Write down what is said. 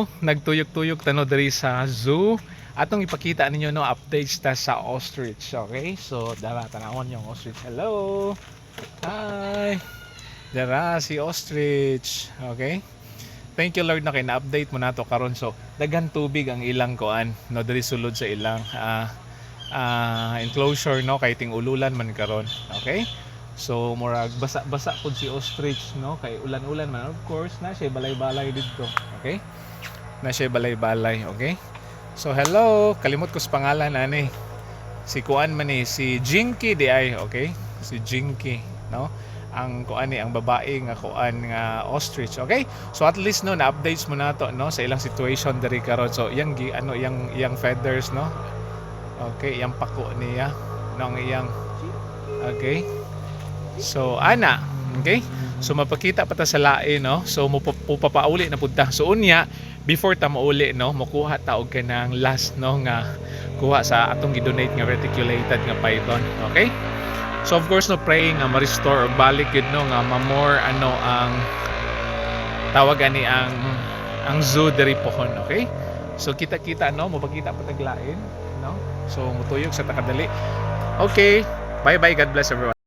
Nagtuyok-tuyok tano diri sa zoo. Atong ipakita ninyo no updates ta sa ostrich, okay? So dara tanawon yung ostrich. Hello. Hi. Dara si ostrich, okay? Thank you Lord na kay na-update mo nato karon. So daghan tubig ang ilang kuan no diri sulod sa ilang enclosure no kay ting ululan man karon, okay? So murag basa-basa pud si ostrich no kay ulan-ulan man, of course na siya balay-balay didto, okay? Na siya balay-balay, okay? So hello, kalimot ko sa pangalan ani. Si kuan man ni si Jinky di ay, okay? Si Jinky, no? Ang kuan ni ang babae nga kuan nga ostrich, okay? So at least no na-updates mo nato no sa ilang situation diri karon. So yang yang feathers no. Okay, yang pako niya no ang iyang, okay? So ana, okay? So mapakita pa ta sa lain no. So papauli na pud ta. So unya before ta mauli no, makuha ta og kanang last no nga kuha sa atong gidonate nga reticulated nga python, okay? So of course no praying nga ma-restore or balik gid no nga ma-more ano ang tawag ani ang zoo diri pohon, okay? So kita-kita no, mapakita pa taglain no. So mutuyok sa takadali. Okay, bye bye, God bless everyone.